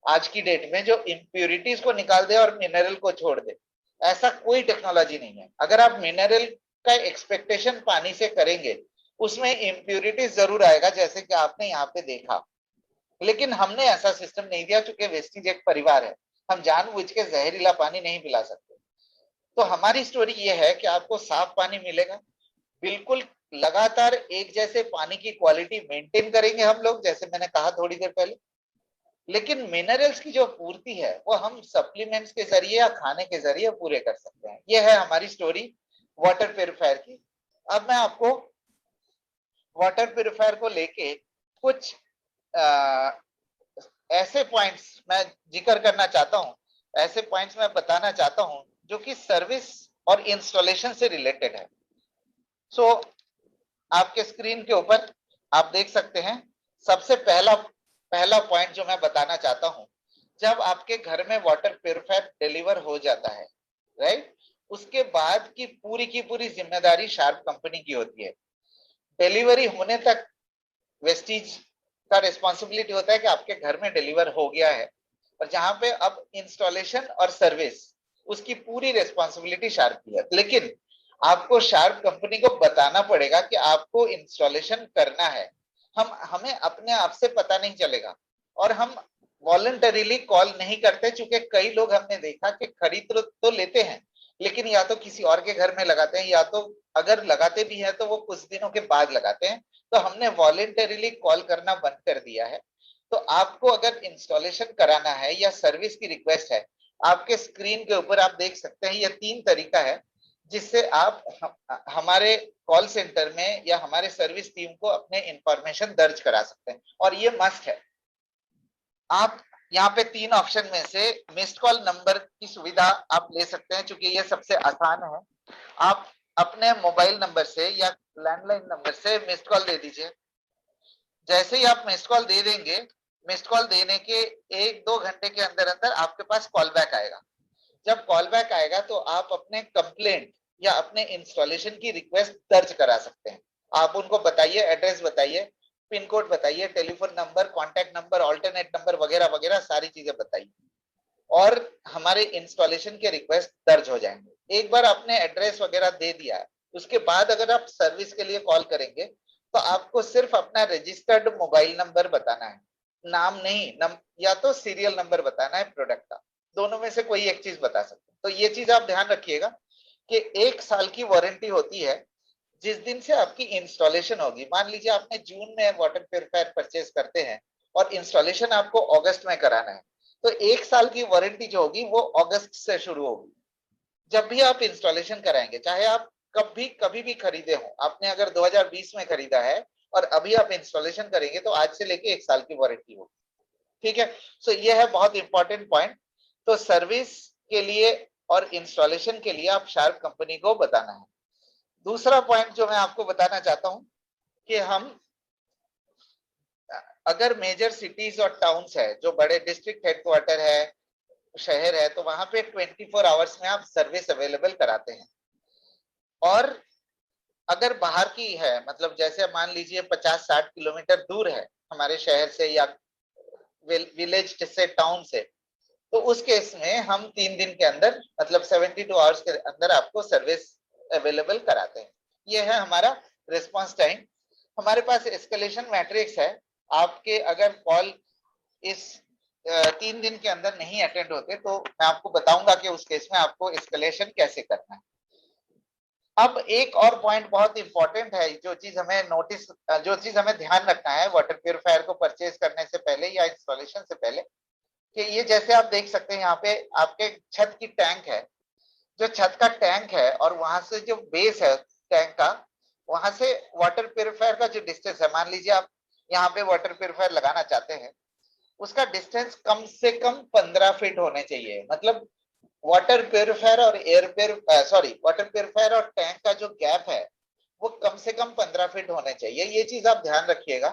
[SPEAKER 1] आज की डेट में जो इम्प्यूरिटीज को निकाल दे और मिनरल को छोड़ दे, ऐसा कोई टेक्नोलॉजी नहीं है। अगर आप मिनरल का एक्सपेक्टेशन पानी से करेंगे, उसमें इम्प्यूरिटीज जरूर आएगा, जैसे कि आपने यहाँ पे देखा। लेकिन हमने ऐसा सिस्टम नहीं दिया, चूंकि वेस्टीज एक परिवार है, हम जानबूझ के जहरीला पानी नहीं पिला सकते। तो हमारी स्टोरी ये है कि आपको साफ पानी मिलेगा, बिल्कुल लगातार एक जैसे पानी की क्वालिटी मेंटेन करेंगे हम लोग, जैसे मैंने कहा थोड़ी देर पहले। लेकिन मिनरल्स की जो पूर्ति है वो हम सप्लीमेंट्स के जरिए या खाने के जरिए पूरे कर सकते हैं। ये है हमारी स्टोरी वाटर प्यूरिफायर की। अब मैं आपको वाटर प्यूरिफायर को लेके कुछ ऐसे पॉइंट्स मैं जिक्र करना चाहता हूं, ऐसे पॉइंट्स मैं बताना चाहता हूं जो कि सर्विस और इंस्टॉलेशन से रिलेटेड है। सो आपके स्क्रीन के ऊपर आप देख सकते हैं, सबसे पहला पहला पॉइंट जो मैं बताना चाहता हूं, जब आपके घर में वाटर प्यूरिफायर डिलीवर हो जाता है, राइट, उसके बाद की पूरी जिम्मेदारी शार्प कंपनी की होती है। डिलीवरी होने तक वेस्टीज का रिस्पॉन्सिबिलिटी होता है कि आपके घर में डिलीवर हो गया है, और जहां पे अब इंस्टॉलेशन और सर्विस, उसकी पूरी रिस्पॉन्सिबिलिटी शार्प की है। लेकिन आपको शार्प कंपनी को बताना पड़ेगा कि आपको इंस्टॉलेशन करना है। हमें अपने आप से पता नहीं चलेगा, और हम वॉलंटरीली कॉल नहीं करते, चूंकि कई लोग हमने देखा कि खरीद तो लेते हैं, लेकिन या तो किसी और के घर में लगाते हैं, या तो अगर लगाते भी हैं तो वो कुछ दिनों के बाद लगाते हैं। तो हमने वॉलंटरीली कॉल करना बंद कर दिया है। तो आपको अगर इंस्टॉलेशन कराना है या सर्विस की रिक्वेस्ट है, आपके स्क्रीन के ऊपर आप देख सकते हैं, ये 3 तरीका है जिससे आप हमारे कॉल सेंटर में या हमारे सर्विस टीम को अपने इंफॉर्मेशन दर्ज करा सकते हैं, और ये मस्ट है। आप यहाँ पे 3 ऑप्शन में से मिस्ड कॉल नंबर की सुविधा आप ले सकते हैं, क्योंकि ये सबसे आसान है। आप अपने मोबाइल नंबर से या लैंडलाइन नंबर से मिस्ड कॉल दे दीजिए। जैसे ही आप मिस्ड कॉल दे देंगे, मिस्ड कॉल देने के 1-2 घंटे के अंदर अंदर आपके पास कॉल बैक आएगा। जब कॉल बैक आएगा तो आप अपने कंप्लेंट या अपने इंस्टॉलेशन की रिक्वेस्ट दर्ज करा सकते हैं। आप उनको बताइए, एड्रेस बताइए, पिन कोड बताइए, telephone number, contact number, alternate number वगैरह वगैरह सारी चीजें बताइए, और हमारे इंस्टॉलेशन के रिक्वेस्ट दर्ज हो जाएंगे। एक बार आपने एड्रेस वगैरह दे दिया है, उसके बाद अगर आप सर्विस के लिए कॉल करेंगे तो आपको सिर्फ अपना रजिस्टर्ड मोबाइल नंबर बताना है, नाम नहीं, या तो सीरियल नंबर बताना है प्रोडक्ट का, दोनों में से कोई एक चीज बता सकते हैं। तो ये चीज आप ध्यान रखिएगा कि 1 साल की वारंटी होती है जिस दिन से आपकी इंस्टॉलेशन होगी। मान लीजिए आपने जून में वाटर प्यूरिफायर परचेज करते हैं और इंस्टॉलेशन आपको अगस्त में कराना है, तो 1 साल की वारंटी जो होगी वो अगस्त से शुरू होगी। जब भी आप इंस्टॉलेशन कराएंगे, चाहे आप कभी भी खरीदे हो, आपने अगर 2020 में खरीदा है और अभी आप इंस्टॉलेशन करेंगे तो आज से लेके 1 साल की वारंटी होगी। ठीक है, सो ये है बहुत इंपॉर्टेंट पॉइंट। तो सर्विस के लिए और इंस्टॉलेशन के लिए आप शार्प कंपनी को बताना है। दूसरा पॉइंट जो मैं आपको बताना चाहता हूं कि हम अगर मेजर सिटीज और टाउन्स है, जो बड़े डिस्ट्रिक्ट हेडक्वार्टर है, शहर है, तो वहां पे 24 आवर्स में आप सर्विस अवेलेबल कराते हैं। और अगर बाहर की है, मतलब जैसे मान लीजिए 50-60 किलोमीटर दूर है हमारे शहर से या विलेज से, टाउन से, तो उस केस में हम 3 दिन के अंदर, मतलब 72 आवर्स के अंदर आपको सर्विस अवेलेबल कराते हैं। ये है हमारा रिस्पांस टाइम। हमारे पास एस्केलेशन मैट्रिक्स है। आपके अगर कॉल इस 3 दिन के अंदर नहीं अटेंड होते तो मैं आपको बताऊंगा कि उस केस में आपको एस्केलेशन कैसे करना है। अब एक और पॉइंट बहुत इंपॉर्टेंट है, जो चीज हमें ध्यान रखना है वाटर प्यूरिफायर को परचेज करने से पहले या इंस्टॉलेशन से पहले, कि ये जैसे आप देख सकते हैं यहाँ पे आपके छत की टैंक है। जो छत का टैंक है और वहां से जो बेस है टैंक का, वहां से वाटर प्यूरिफायर का जो डिस्टेंस है, मान लीजिए आप यहाँ पे वाटर प्यूरिफायर लगाना चाहते हैं, उसका डिस्टेंस कम से कम 15 फीट होने चाहिए। मतलब वाटर प्यूरिफायर और वाटर प्यूरिफायर और टैंक का जो गैप है वो कम से कम 15 फीट होने चाहिए। ये चीज आप ध्यान रखिएगा।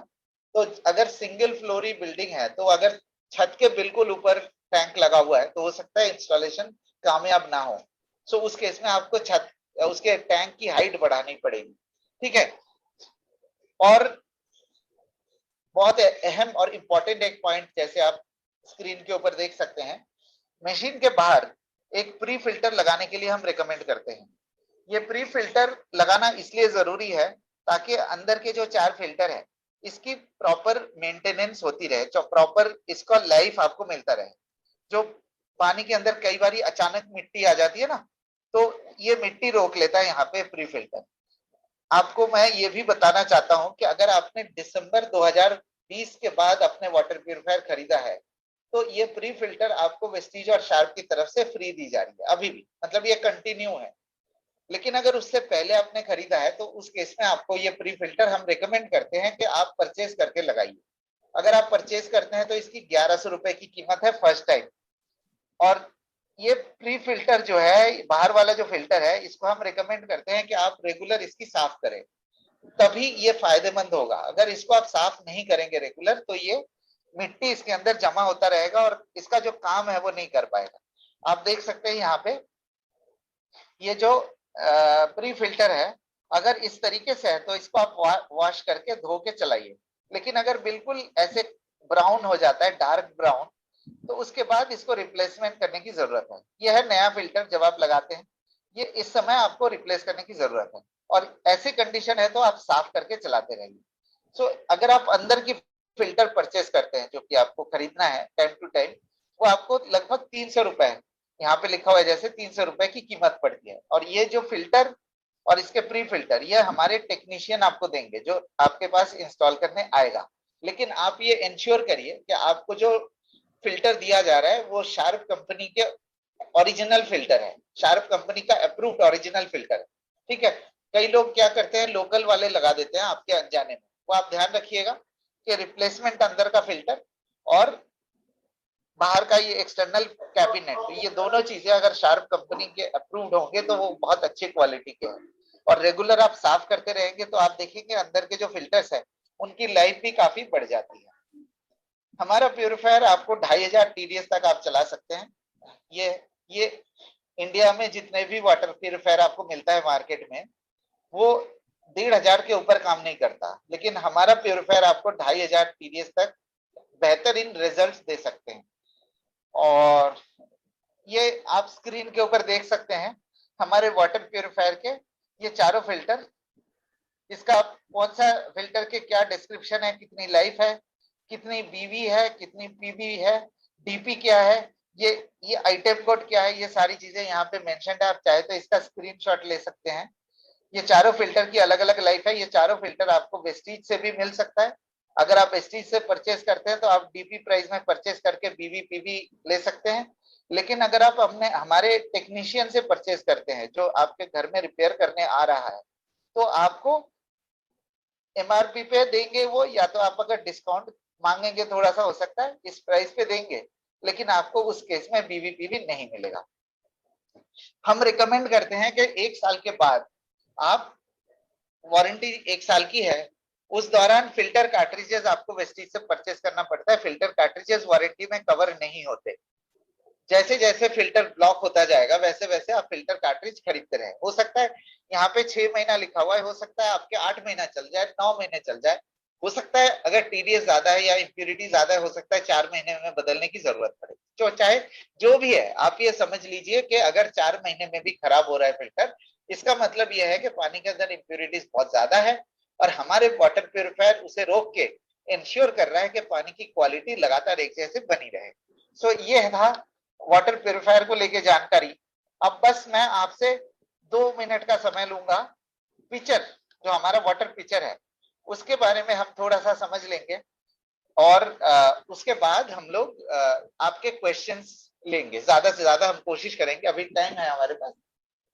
[SPEAKER 1] तो अगर सिंगल फ्लोरी बिल्डिंग है, तो अगर छत के बिल्कुल ऊपर टैंक लगा हुआ है तो हो सकता है इंस्टॉलेशन कामयाब ना हो। सो उस केस में आपको छत उसके टैंक की हाइट बढ़ानी पड़ेगी। ठीक है। और बहुत अहम और इंपॉर्टेंट एक पॉइंट, जैसे आप स्क्रीन के ऊपर देख सकते हैं, मशीन के बाहर एक प्री फिल्टर लगाने के लिए हम रिकमेंड करते हैं। ये प्री फिल्टर लगाना इसलिए जरूरी है ताकि अंदर के जो 4 फिल्टर है इसकी प्रॉपर मेंटेनेंस होती रहे, जो प्रॉपर इसका लाइफ आपको मिलता रहे। जो पानी के अंदर कई बार अचानक मिट्टी आ जाती है ना, तो ये मिट्टी रोक लेता है यहाँ पे प्री फिल्टर। आपको मैं ये भी बताना चाहता हूँ कि अगर आपने दिसंबर 2020 के बाद अपने वाटर प्यूरिफायर खरीदा है, तो ये प्री फिल्टर आपको वेस्टीज और शार्प की तरफ से फ्री दी जा रही है अभी भी, मतलब ये कंटिन्यू है। लेकिन अगर उससे पहले आपने खरीदा है तो उस केस में आपको ये प्री फिल्टर हम रिकमेंड करते हैं कि आप परचेज करके लगाइए। अगर आप परचेज करते हैं तो इसकी 1100 रुपए की कीमत है फर्स्ट टाइम। और ये प्री फिल्टर जो है, बाहर वाला जो फिल्टर है, इसको हम रिकमेंड करते हैं कि आप रेगुलर इसकी साफ करें, तभी ये फायदेमंद होगा। अगर इसको आप साफ नहीं करेंगे रेगुलर, तो ये मिट्टी इसके अंदर जमा होता रहेगा और इसका जो काम है वो नहीं कर पाएगा। आप देख सकते हैं यहाँ पे ये जो प्री फिल्टर है, अगर इस तरीके से है तो इसको आप वॉश करके धो के चलाइए। लेकिन अगर बिल्कुल ऐसे ब्राउन हो जाता है, डार्क ब्राउन, तो उसके बाद इसको रिप्लेसमेंट करने की जरूरत है। यह है नया फिल्टर जब आप लगाते हैं, ये इस समय आपको रिप्लेस करने की जरूरत है। और ऐसी कंडीशन है तो आप साफ करके चलाते रहिए। सो अगर आप अंदर की फिल्टर परचेस करते हैं, जो कि आपको खरीदना है टाइम टू टाइम, वो आपको लगभग 300 रुपए है, यहाँ पे लिखा हुआ है जैसे 300 रुपए की कीमत पड़ती है। और ये जो फिल्टर और इसके प्री फिल्टर, ये हमारे टेक्नीशियन आपको देंगे जो आपके पास इंस्टॉल करने आएगा। लेकिन आप ये इंश्योर करिए कि आपको जो फिल्टर दिया जा रहा है वो शार्प कंपनी के ओरिजिनल फिल्टर है, शार्प कंपनी का अप्रूव्ड ओरिजिनल फिल्टर है। ठीक है। कई लोग क्या करते हैं, लोकल वाले लगा देते हैं आपके अनजाने में। वो आप ध्यान रखिएगा कि रिप्लेसमेंट अंदर का फिल्टर और बाहर का ये एक्सटर्नल कैबिनेट, ये दोनों चीजें अगर शार्प कंपनी के अप्रूव्ड होंगे तो वो बहुत अच्छी क्वालिटी के हैं। और रेगुलर आप साफ करते रहेंगे तो आप देखेंगे अंदर के जो फिल्टर्स है उनकी लाइफ भी काफी बढ़ जाती है। हमारा प्यूरिफायर आपको 2500 TDS तक आप चला सकते हैं। ये इंडिया में जितने भी वाटर प्यूरिफायर आपको मिलता है मार्केट में, वो 1500 के ऊपर काम नहीं करता। लेकिन हमारा प्यूरिफायर आपको 2500 TDS तक बेहतरीन रिजल्ट दे सकते हैं। और ये आप स्क्रीन के ऊपर देख सकते हैं हमारे वाटर प्यूरिफायर के ये चारों फिल्टर। इसका कौन सा फिल्टर के क्या डिस्क्रिप्शन है, कितनी लाइफ है, कितनी बीवी है, कितनी पीबी है, डीपी क्या है, ये आइटम कोड क्या है, ये सारी चीजें यहाँ पे मेंशन है। आप चाहे तो इसका स्क्रीनशॉट ले सकते हैं। ये चारों फिल्टर की अलग अलग लाइफ है। ये चारों फिल्टर आपको वेस्टीज से भी मिल सकता है। अगर आप वेस्टीज से परचेज करते हैं तो आप डीपी प्राइस में परचेज करके बीवी पीबी ले सकते हैं। लेकिन अगर आप हमारे टेक्नीशियन से परचेज करते हैं जो आपके घर में रिपेयर करने आ रहा है, तो आपको MRP पे देंगे वो, या तो आप अगर डिस्काउंट मांगेंगे थोड़ा सा हो सकता है इस प्राइस पे देंगे, लेकिन आपको उस केस में बीवी नहीं मिलेगा। हम रिकमेंड करते हैं कि 1 साल के बाद आप वारंटी 1 साल की है, उस दौरान फिल्टर कार्ट्रिजेस आपको वेस्टीज से परचेस करना पड़ता है। फिल्टर कार्ट्रिजेस वारंटी में कवर नहीं होते। जैसे जैसे फिल्टर ब्लॉक होता जाएगा वैसे वैसे आप फिल्टर कार्ट्रिज खरीदते रहे। हो सकता है यहाँ पे 6 महीना लिखा हुआ है, हो सकता है आपके 8 महीना चल जाए, 9 महीने चल जाए, हो सकता है अगर टीडीएस ज्यादा है या इम्प्योरिटी ज्यादा है, हो सकता है 4 महीने में बदलने की जरूरत पड़े। तो चाहे जो भी है, आप ये समझ लीजिए कि अगर 4 महीने में भी खराब हो रहा है फिल्टर, इसका मतलब यह है कि पानी के अंदर इम्प्योरिटीज बहुत ज्यादा है और हमारे वाटर प्योरीफायर उसे रोक के इंश्योर कर रहा है कि पानी की क्वालिटी लगातार एक जैसे बनी रहे। सो ये था वाटर प्योरीफायर को लेके जानकारी। अब बस मैं आपसे 2 मिनट का समय लूंगा। पिक्चर, जो हमारा वाटर पिक्चर है, उसके बारे में हम थोड़ा सा समझ लेंगे और उसके बाद हम लोग आपके क्वेश्चंस लेंगे। ज्यादा से ज्यादा हम कोशिश करेंगे, अभी टाइम है हमारे पास,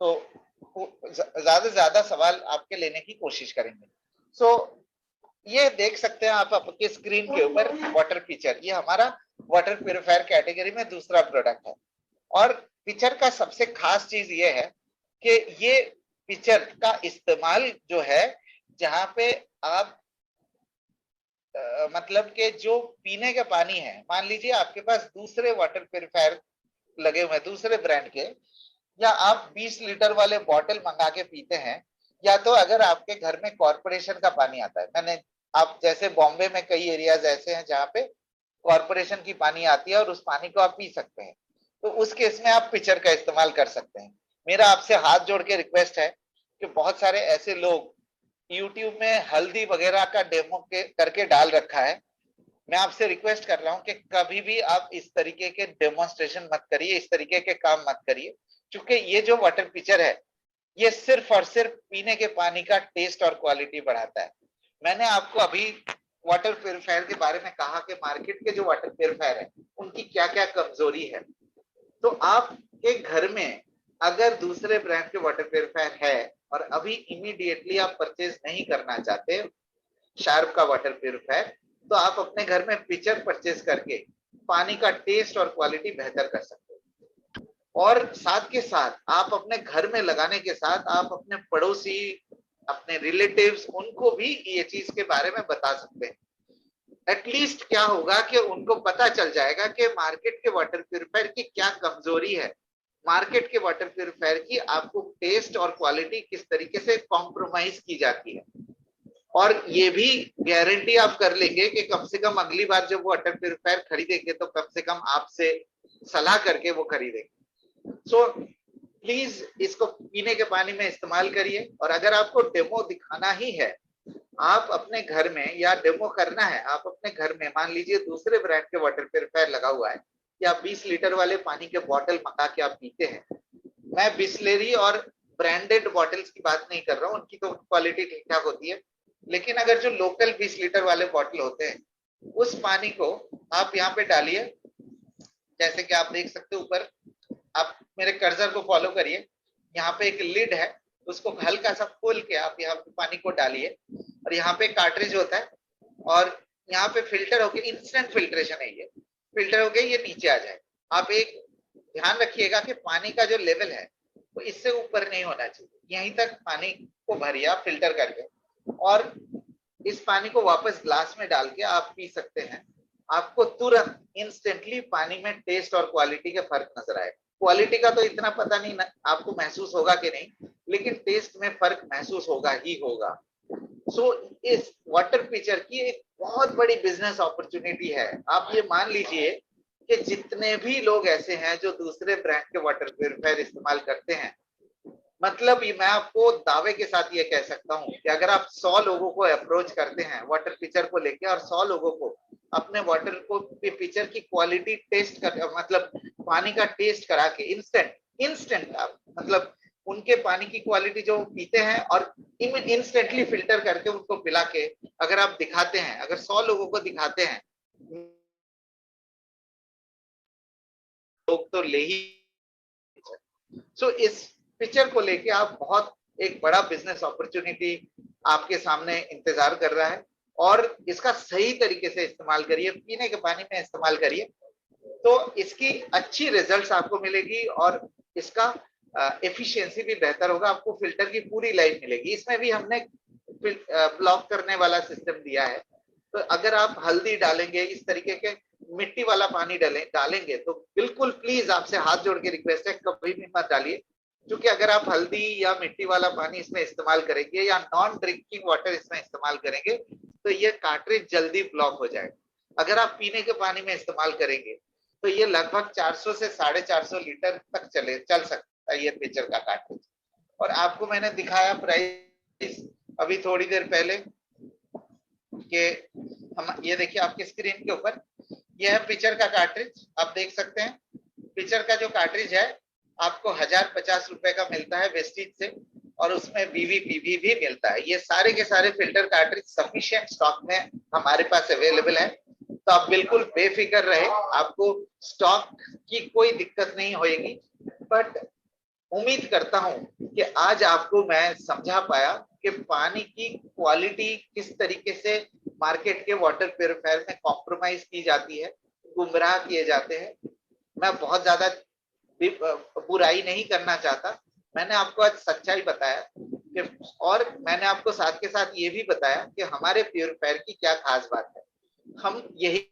[SPEAKER 1] तो ज्यादा से ज्यादा सवाल आपके लेने की कोशिश करेंगे। सो ये देख सकते हैं आप आपके स्क्रीन के ऊपर वाटर पिक्चर, ये हमारा वाटर प्योरीफायर कैटेगरी में दूसरा प्रोडक्ट है। और पिक्चर का सबसे खास चीज ये है कि ये पिक्चर का इस्तेमाल जो है, जहां पे आप मतलब के जो पीने का पानी है, मान लीजिए आपके पास दूसरे वाटर प्योरीफायर लगे हुए दूसरे ब्रांड के, या आप 20 लीटर वाले बॉटल मंगा के पीते हैं, या तो अगर आपके घर में कॉरपोरेशन का पानी आता है, मैंने आप जैसे बॉम्बे में कई एरियाज ऐसे हैं जहाँ पे कॉरपोरेशन की पानी आती है और उस पानी को आप पी सकते हैं, तो उस केस में आप पिक्चर का इस्तेमाल कर सकते हैं। मेरा आपसे हाथ जोड़ के रिक्वेस्ट है कि बहुत सारे ऐसे लोग यूट्यूब में हल्दी वगैरह का डेमो करके डाल रखा है, मैं आपसे रिक्वेस्ट कर रहा हूं कि कभी भी आप इस तरीके के डेमोन्स्ट्रेशन मत करिए, इस तरीके के काम मत करिए, क्योंकि ये जो वाटर पिक्चर है ये सिर्फ और सिर्फ पीने के पानी का टेस्ट और क्वालिटी बढ़ाता है। मैंने आपको अभी वाटर प्योरीफायर के बारे में कहा कि मार्केट के जो वाटर प्योरीफायर है उनकी क्या क्या कमजोरी है। तो आपके घर में अगर दूसरे ब्रांड के वाटर प्योरीफायर है और अभी इमीडिएटली आप परचेज नहीं करना चाहते शार्प का वाटर प्योरीफायर, तो आप अपने घर में पिक्चर परचेज करके पानी का टेस्ट और क्वालिटी बेहतर कर सकते हैं। और साथ के साथ आप अपने घर में लगाने के साथ आप अपने पड़ोसी, अपने रिलेटिव्स, उनको भी ये चीज के बारे में बता सकते हैं। एटलीस्ट क्या होगा कि उनको पता चल जाएगा कि मार्केट के वाटर प्योरीफायर की क्या कमजोरी है, मार्केट के वाटर प्योरीफायर की आपको टेस्ट और क्वालिटी किस तरीके से कॉम्प्रोमाइज की जाती है। और ये भी गारंटी आप कर लेंगे कि कम से कम अगली बार जब वो वाटर प्योरीफायर खरीदेंगे तो कम से कम आपसे सलाह करके वो खरीदेंगे। सो प्लीज इसको पीने के पानी में इस्तेमाल करिए। और अगर आपको डेमो दिखाना ही है, आप अपने घर में, या डेमो करना है, आप अपने घर में मान लीजिए दूसरे ब्रांड के वाटर प्योरीफायर लगा हुआ है, या 20 लीटर वाले पानी के बॉटल मंगा के आप पीते हैं। मैं बिस्लेरी और ब्रांडेड बॉटल्स की बात नहीं कर रहा हूँ, उनकी तो क्वालिटी ठीक ठाक होती है, लेकिन अगर जो लोकल 20 लीटर वाले बॉटल होते हैं, उस पानी को आप यहाँ पे डालिए, जैसे कि आप देख सकते हो ऊपर, आप मेरे कर्सर को फॉलो करिए, यहाँ पे एक लिड है, उसको हल्का सा खोल के आप यहाँ पे पानी को डालिए और यहाँ पे कार्ट्रिज होता है और यहाँ पे फिल्टर होके, इंस्टेंट फिल्ट्रेशन है, ये फिल्टर होके ये नीचे आ जाए। आप एक ध्यान रखिएगा कि पानी का जो लेवल है वो इससे ऊपर नहीं होना चाहिए, यहीं तक पानी को भरिए आप फिल्टर करके, और इस पानी को वापस ग्लास में डाल के आप पी सकते हैं। आपको तुरंत इंस्टेंटली पानी में टेस्ट और क्वालिटी के फर्क नजर आएगा। क्वालिटी का तो इतना पता नहीं आपको महसूस होगा कि नहीं, लेकिन टेस्ट में फर्क महसूस होगा ही होगा। सो इस वाटर पिक्चर की एक बहुत बड़ी बिजनेस अपॉर्चुनिटी है। आप ये मान लीजिए कि जितने भी लोग ऐसे हैं जो दूसरे ब्रांड के वाटर प्योरीफायर इस्तेमाल करते हैं, मतलब मैं आपको दावे के साथ ये कह सकता हूँ कि अगर आप 100 लोगों को अप्रोच करते हैं वाटर पिक्चर को लेके, और 100 लोगों को अपने वाटर को पिक्चर की क्वालिटी टेस्ट कर, मतलब पानी का टेस्ट करा के इंस्टेंट आप, मतलब उनके पानी की क्वालिटी जो पीते हैं और इंस्टेंटली फिल्टर करके उनको पिला के अगर आप दिखाते हैं, अगर 100 लोगों को दिखाते हैं, लोग तो ले ही। सो इस पिक्चर को लेके आप बहुत एक बड़ा बिजनेस अपॉर्चुनिटी आपके सामने इंतजार कर रहा है, और इसका सही तरीके से इस्तेमाल करिए, पीने के पानी में इस्तेमाल करिए, तो इसकी अच्छी रिजल्ट्स आपको मिलेगी और इसका एफिशिएंसी भी बेहतर होगा, आपको फिल्टर की पूरी लाइफ मिलेगी। इसमें भी हमने ब्लॉक करने वाला सिस्टम दिया है। तो अगर आप हल्दी डालेंगे, इस तरीके के मिट्टी वाला पानी डालेंगे तो बिल्कुल प्लीज आपसे हाथ जोड़ के रिक्वेस्ट है, कभी भी मत डालिए। क्योंकि अगर आप हल्दी या मिट्टी वाला पानी इसमें इस्तेमाल करेंगे या नॉन ड्रिंकिंग वाटर इसमें इस्तेमाल करेंगे तो ये कार्ट्रिज जल्दी ब्लॉक हो जाएगा। अगर आप पीने के पानी में इस्तेमाल करेंगे तो ये लगभग 400 से 450 लीटर तक चल सकता है ये पिक्चर का कार्ट्रिज। और आपको मैंने दिखाया प्राइस अभी थोड़ी देर पहले कि हम ये देखिए आपके स्क्रीन के ऊपर, यह है पिक्चर का कार्ट्रिज। आप देख सकते हैं पिक्चर का जो कार्ट्रिज है आपको 1050 रुपए का मिलता है वेस्टीज से, और उसमें बीवीपीवी भी मिलता है। ये सारे के सारे फिल्टर कार्ट्रिज सफिशिएंट स्टॉक में हमारे पास अवेलेबल है। तो आप बिल्कुल बेफिक्र रहे, आपको स्टॉक की कोई दिक्कत नहीं होगी। बट उम्मीद करता हूं कि आज आपको मैं समझा पाया कि पानी की क्वालिटी किस तरीके से मार्केट के वाटर प्यूरिफायर में कॉम्प्रोमाइज की जाती है, गुमराह किए जाते हैं। मैं बहुत ज्यादा बुराई नहीं करना चाहता, मैंने आपको आज सच्चाई बताया कि, और मैंने आपको साथ के साथ ये भी बताया कि हमारे प्यूरिफायर की क्या खास बात है। हम यही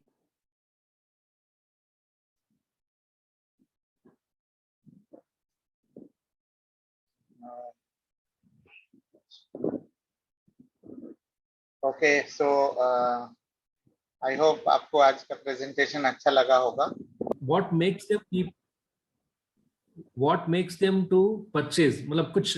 [SPEAKER 1] ओके सो आई होप आपको आज का प्रेजेंटेशन अच्छा लगा होगा।
[SPEAKER 2] What makes them keep? What makes them to purchase? मतलब कुछ